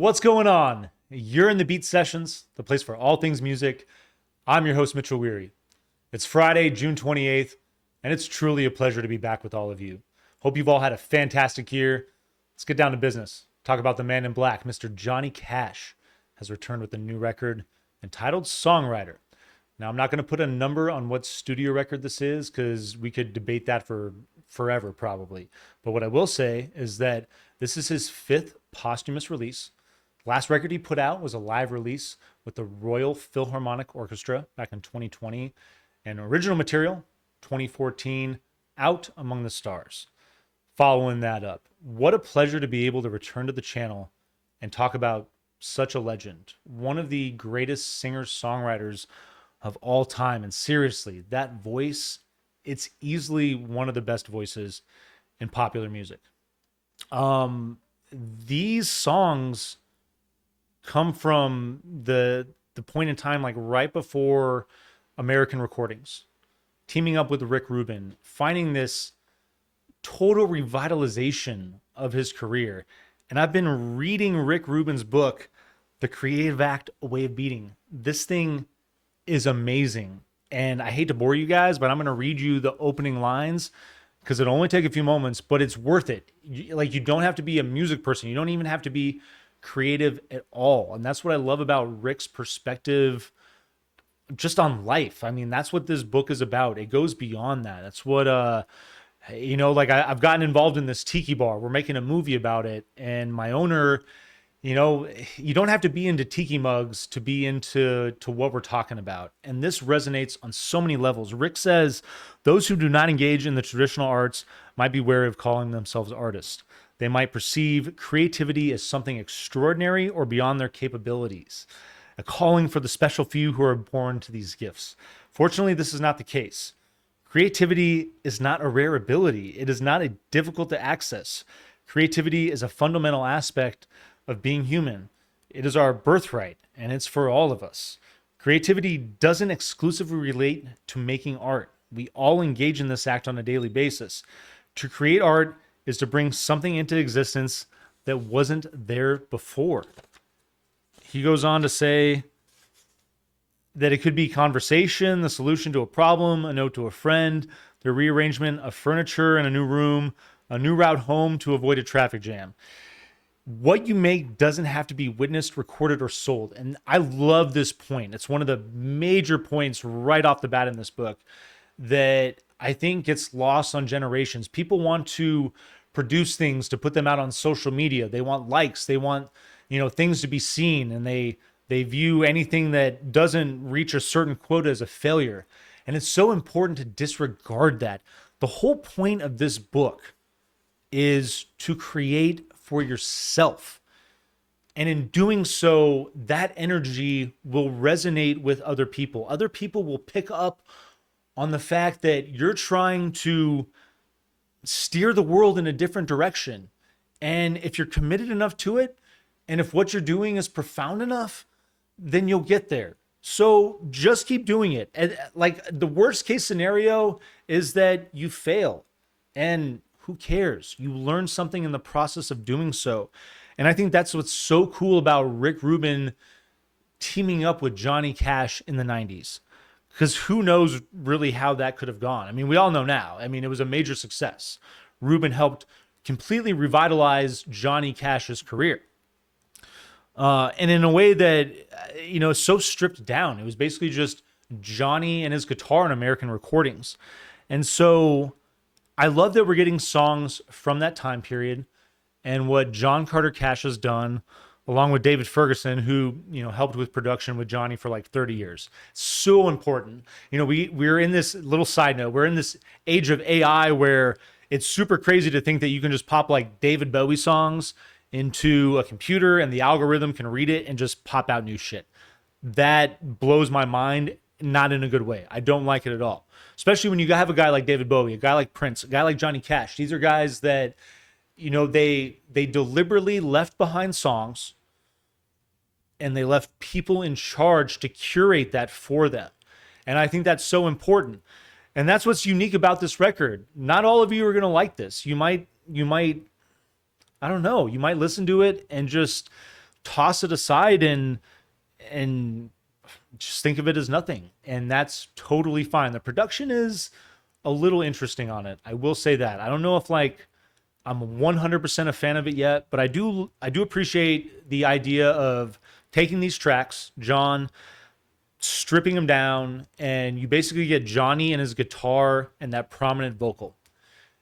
What's going on? You're in the Beat Sessions, the place for all things music. I'm your host, Mitchell Weary. It's Friday, June 28th, and it's truly a pleasure to be back with all of you. Hope you've all had a fantastic year. Let's get down to business. Talk about the man in black. Mr. Johnny Cash has returned with a new record entitled Songwriter. Now, I'm not going to put a number on what studio record this is because we could debate that for forever, probably. But what I will say is that this is his fifth posthumous release. Last record he put out was a live release with the Royal Philharmonic Orchestra back in 2020, and original material, 2014, Out Among the Stars. Following that up, what a pleasure to be able to return to the channel and talk about such a legend, one of the greatest singers-songwriters of all time. And seriously, that voice, it's easily one of the best voices in popular music. These songs come from the point in time, like right before American Recordings, teaming up with Rick Rubin, finding this total revitalization of his career. And I've been reading Rick Rubin's book, The Creative Act, A Way of Beating. This thing is amazing. And I hate to bore you guys, but I'm going to read you the opening lines because it'll only take a few moments, but it's worth it. You don't have to be a music person. You don't even have to be creative at all. And that's what I love about Rick's perspective just on life. I mean, that's what this book is about. It goes beyond that. That's what, I've gotten involved in this tiki bar. We're making a movie about it. And my owner, you don't have to be into tiki mugs to be into what we're talking about. And this resonates on so many levels. Rick says, those who do not engage in the traditional arts might be wary of calling themselves artists. They might perceive creativity as something extraordinary or beyond their capabilities, a calling for the special few who are born to these gifts. Fortunately, this is not the case. Creativity is not a rare ability. It is not a difficult to access. Creativity is a fundamental aspect of being human. It is our birthright, and it's for all of us. Creativity doesn't exclusively relate to making art. We all engage in this act on a daily basis. To create art is to bring something into existence that wasn't there before. He goes on to say that it could be conversation, the solution to a problem, a note to a friend, the rearrangement of furniture in a new room, a new route home to avoid a traffic jam. What you make doesn't have to be witnessed, recorded, or sold. And I love this point. It's one of the major points right off the bat in this book that I think gets lost on generations. People want to produce things to put them out on social media. They want likes. They want, things to be seen, and they view anything that doesn't reach a certain quota as a failure. And it's so important to disregard that. The whole point of this book is to create for yourself. And in doing so, that energy will resonate with other people. Other people will pick up on the fact that you're trying to steer the world in a different direction. And if you're committed enough to it, and if what you're doing is profound enough, then you'll get there. So just keep doing it. And like the worst case scenario is that you fail. And who cares? You learn something in the process of doing so. And I think that's what's so cool about Rick Rubin teaming up with Johnny Cash in the 90s. Because who knows really how that could have gone. I mean, we all know now. I mean, it was a major success. Rubin helped completely revitalize Johnny Cash's career. And in a way that, is so stripped down. It was basically just Johnny and his guitar in American Recordings. And so I love that we're getting songs from that time period and what John Carter Cash has done, along with David Ferguson, who, helped with production with Johnny for like 30 years. So important. We're in this little side note. We're in this age of AI where it's super crazy to think that you can just pop like David Bowie songs into a computer and the algorithm can read it and just pop out new shit. That blows my mind, not in a good way. I don't like it at all. Especially when you have a guy like David Bowie, a guy like Prince, a guy like Johnny Cash. These are guys that, they deliberately left behind songs and they left people in charge to curate that for them. And I think that's so important. And that's what's unique about this record. Not all of you are going to like this. You might, I don't know, you might listen to it and just toss it aside and just think of it as nothing. And that's totally fine. The production is a little interesting on it. I will say that. I don't know if like I'm 100% a fan of it yet, but I do appreciate the idea of taking these tracks, John, stripping them down, and you basically get Johnny and his guitar and that prominent vocal.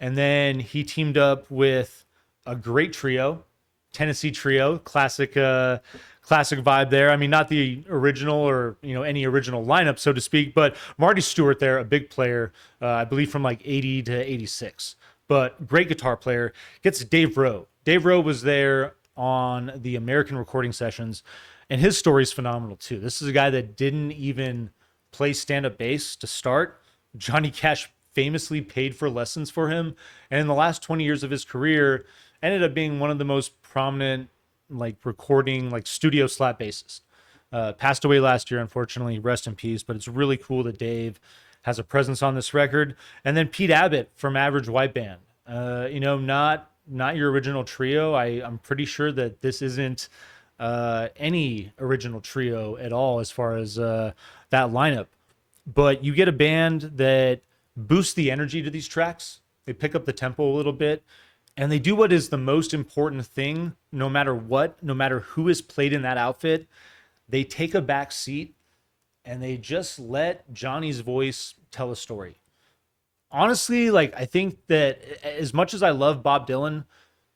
And then he teamed up with a great trio, Tennessee Trio, classic vibe there. I mean, not the original or any original lineup, so to speak, but Marty Stewart there, a big player, I believe from like 80 to 86, but great guitar player. Gets Dave Rowe. Dave Rowe was there on the American recording sessions, and his story is phenomenal too. This is a guy that didn't even play stand-up bass to start. Johnny Cash famously paid for lessons for him, and in the last 20 years of his career ended up being one of the most prominent like recording like studio slap bassists. Passed away last year, unfortunately, rest in peace, but it's really cool that Dave has a presence on this record. And then Pete Abbott from Average White Band, not your original trio. I'm pretty sure that this isn't any original trio at all as far as that lineup, but you get a band that boosts the energy to these tracks. They pick up the tempo a little bit, and they do what is the most important thing, no matter what, no matter who is played in that outfit. They take a back seat and they just let Johnny's voice tell a story. Honestly, like I think that as much as I love Bob Dylan,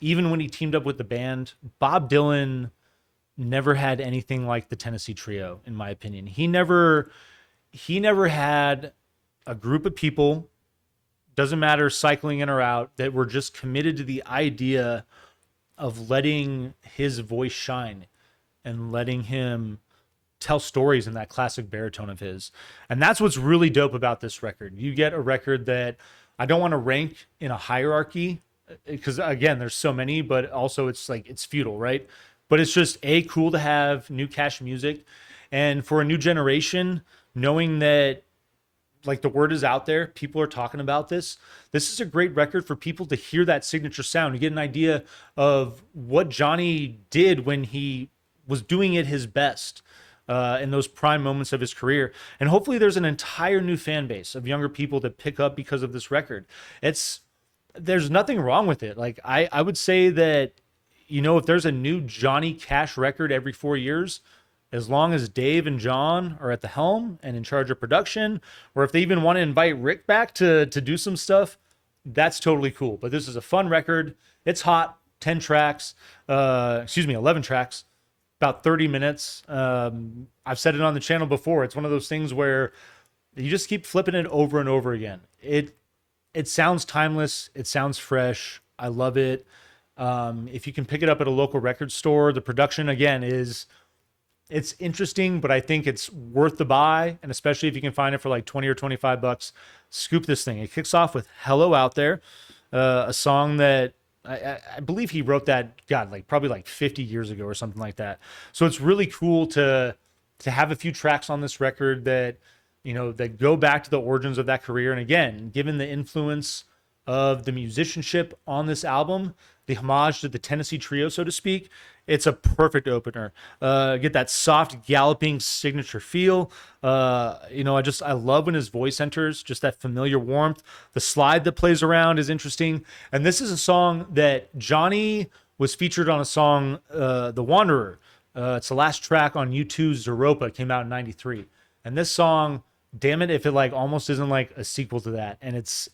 even when he teamed up with the band, Bob Dylan never had anything like the Tennessee Trio, in my opinion. He never had a group of people, doesn't matter cycling in or out, that were just committed to the idea of letting his voice shine and letting him tell stories in that classic baritone of his. And that's what's really dope about this record. You get a record that I don't want to rank in a hierarchy because again, there's so many, but also it's like it's futile, right? But it's just cool to have new Cash music, and for a new generation, knowing that like the word is out there, people are talking about this. This is a great record for people to hear that signature sound, to get an idea of what Johnny did when he was doing it his best in those prime moments of his career. And hopefully there's an entire new fan base of younger people that pick up because of this record. There's nothing wrong with it. Like I would say that, if there's a new Johnny Cash record every 4 years, as long as Dave and John are at the helm and in charge of production, or if they even want to invite Rick back to do some stuff, that's totally cool. But this is a fun record. It's hot, 10 tracks, 11 tracks, about 30 minutes. I've said it on the channel before. It's one of those things where you just keep flipping it over and over again. It sounds timeless. It sounds fresh. I love it. If you can pick it up at a local record store, the production again it's interesting, but I think it's worth the buy. And especially if you can find it for like 20 or 25 bucks, scoop this thing. It kicks off with Hello Out There, a song that I believe he wrote that, God, like probably like 50 years ago or something like that. So it's really cool to have a few tracks on this record that, that go back to the origins of that career. And again, given the influence of the musicianship on this album, the homage to the Tennessee Trio, so to speak, it's a perfect opener. Get that soft galloping signature feel. I love when his voice enters, just that familiar warmth. The slide that plays around is interesting. And this is a song that Johnny was featured on a song, The Wanderer. It's the last track on U2's Europa. It came out in 93. And this song, damn it, if it like almost isn't like a sequel to that. And it's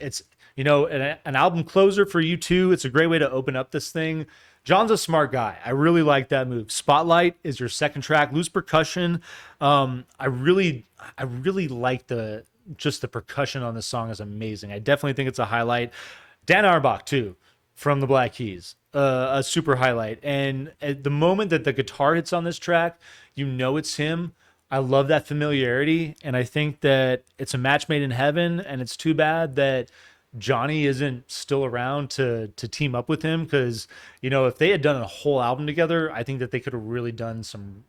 an album closer for U2. It's a great way to open up this thing. John's a smart guy. I really like that move. Spotlight is your second track. Loose percussion. I really like the percussion on this song is amazing. I definitely think it's a highlight. Dan Auerbach too, from the Black Keys, a super highlight. And at the moment that the guitar hits on this track, it's him. I love that familiarity, and I think that it's a match made in heaven. And it's too bad that Johnny isn't still around to team up with him, because if they had done a whole album together, I think that they could have really done some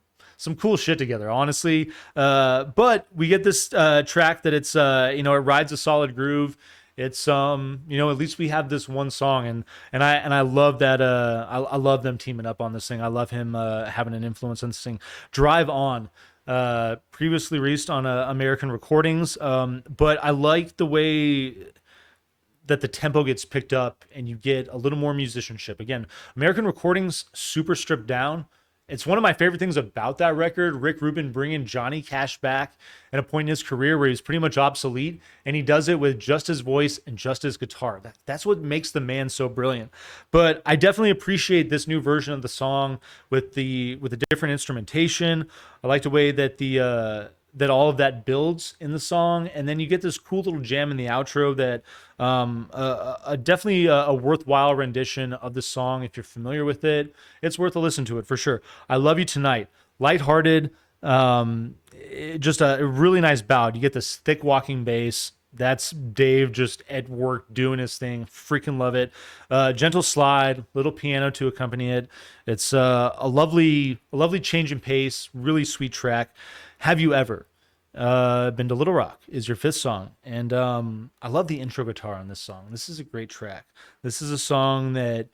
cool shit together, honestly. But we get this track that it rides a solid groove. It's at least we have this one song, and I love that. I love them teaming up on this thing. I love him having an influence on this thing. Drive On, previously released on American Recordings, but I like the way that the tempo gets picked up and you get a little more musicianship. Again, American Recordings, super stripped down. It's one of my favorite things about that record. Rick Rubin bringing Johnny Cash back at a point in his career where he's pretty much obsolete, and he does it with just his voice and just his guitar. That's what makes the man so brilliant. But I definitely appreciate this new version of the song with the different instrumentation. I like the way that that all of that builds in the song, and then you get this cool little jam in the outro that definitely a worthwhile rendition of the song. If you're familiar with it, it's worth a listen to it for sure. I Love You Tonight, lighthearted, just a really nice ballad. You get this thick walking bass. That's Dave just at work doing his thing. Freaking love it. Gentle slide, little piano to accompany it. It's a lovely change in pace. Really sweet track. Have You Ever Been to Little Rock is your fifth song. And I love the intro guitar on this song. This is a great track. This is a song that,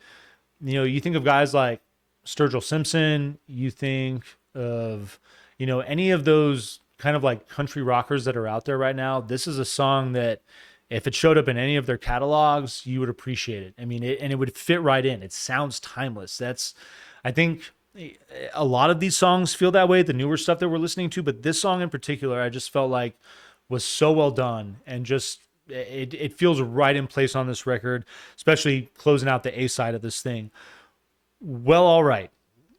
you think of guys like Sturgill Simpson, you think of, any of those kind of like country rockers that are out there right now. This is a song that if it showed up in any of their catalogs, you would appreciate it. I mean, it would fit right in. It sounds timeless. I think a lot of these songs feel that way, the newer stuff that we're listening to, but this song in particular, I just felt like was so well done, and just it feels right in place on this record, especially closing out the A side of this thing. Well, all right.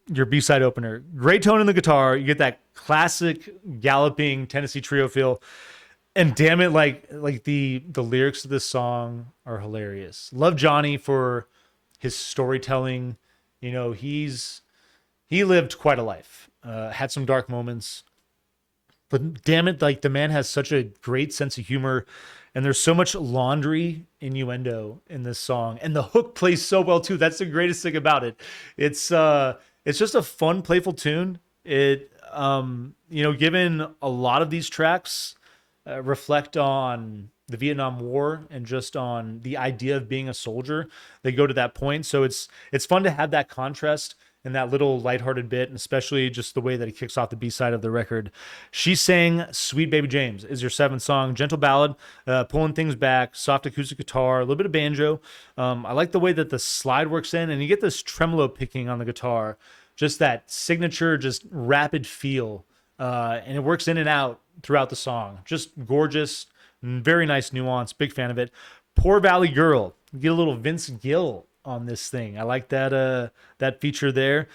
Your B-side opener. Great tone in the guitar. You get that classic galloping Tennessee Trio feel. And damn it, like the lyrics of this song are hilarious. Love Johnny for his storytelling. He lived quite a life, had some dark moments, but damn it, like the man has such a great sense of humor, and there's so much laundry innuendo in this song, and the hook plays so well too. That's the greatest thing about it. It's just a fun, playful tune. Given a lot of these tracks reflect on the Vietnam War and just on the idea of being a soldier, they go to that point. So it's fun to have that contrast and that little lighthearted bit, and especially just the way that it kicks off the B-side of the record. She Sang Sweet Baby James is your seventh song. Gentle ballad, pulling things back, soft acoustic guitar, a little bit of banjo. I like the way that the slide works in, and you get this tremolo picking on the guitar, just that signature, just rapid feel, and it works in and out throughout the song. Just gorgeous, very nice nuance, big fan of it. Poor Valley Girl, you get a little Vince Gill on this thing. I like that feature there.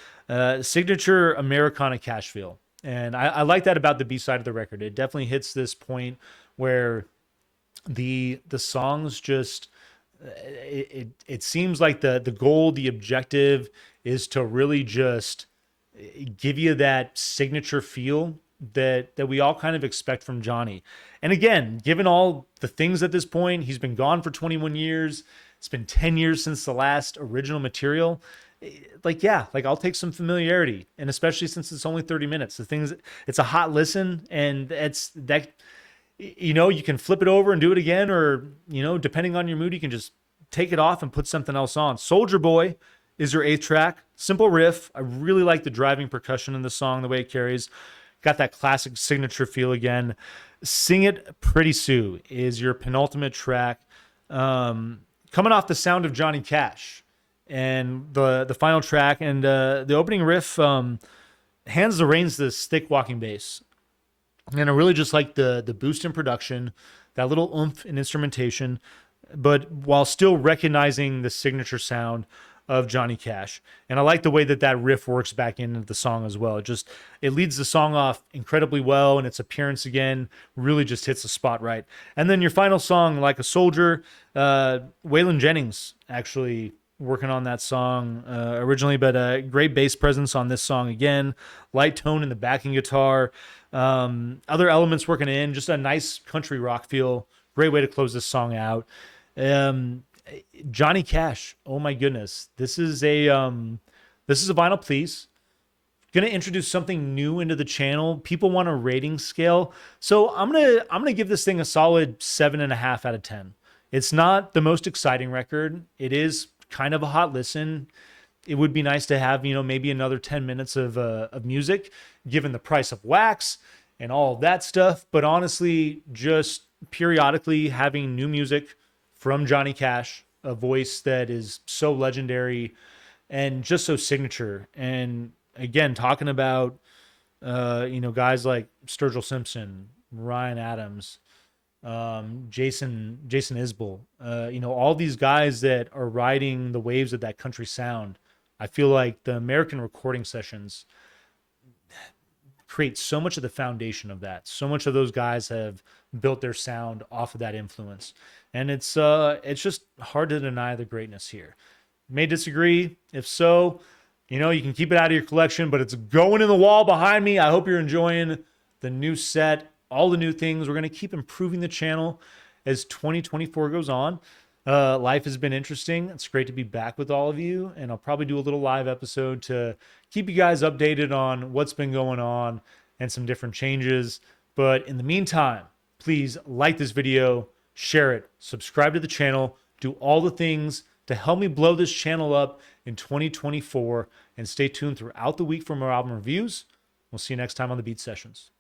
Signature Americana Cash feel. And I like that about the B-side of the record. It definitely hits this point where the songs just it seems like the goal, the objective is to really just give you that signature feel that we all kind of expect from Johnny. And again, given all the things at this point, he's been gone for 21 years. It's been 10 years since the last original material. I'll take some familiarity, and especially since it's only 30 minutes. It's a hot listen, and you can flip it over and do it again, or, depending on your mood, you can just take it off and put something else on. Soldier Boy is your eighth track. Simple riff. I really like the driving percussion in the song, the way it carries. Got that classic signature feel again. Sing It Pretty Sue is your penultimate track. Coming off the sound of Johnny Cash, and the final track, and the opening riff hands the reins to this thick walking bass. And I really just like the boost in production, that little oomph in instrumentation, but while still recognizing the signature sound of Johnny Cash. And I like the way that riff works back into the song as well. It leads the song off incredibly well, and its appearance again really just hits the spot right. And then your final song, Like a Soldier, Waylon Jennings actually working on that song originally, but great bass presence on this song again, light tone in the backing guitar, other elements working in, just a nice country rock feel. Great way to close this song out. Johnny Cash, oh my goodness, this is a vinyl please. Gonna introduce something new into the channel. People want a rating scale, so I'm gonna give this thing a solid 7.5 out of 10. It's not the most exciting record. It is kind of a hot listen. It would be nice to have, maybe another 10 minutes of music, given the price of wax and all of that stuff. But honestly, just periodically having new music from Johnny Cash, a voice that is so legendary and just so signature. And again, talking about, guys like Sturgill Simpson, Ryan Adams, Jason Isbell, all these guys that are riding the waves of that country sound. I feel like the American recording sessions create so much of the foundation of that. So much of those guys have built their sound off of that influence, and it's just hard to deny the greatness here. May disagree. If so, you can keep it out of your collection, but it's going in the wall behind me. I hope you're enjoying the new set, all the new things. We're going to keep improving the channel as 2024 goes on. Life has been interesting. It's great to be back with all of you, and I'll probably do a little live episode to keep you guys updated on what's been going on and some different changes. But in the meantime, please like this video, share it, subscribe to the channel, do all the things to help me blow this channel up in 2024, and stay tuned throughout the week for more album reviews. We'll see you next time on the Beat Sessions.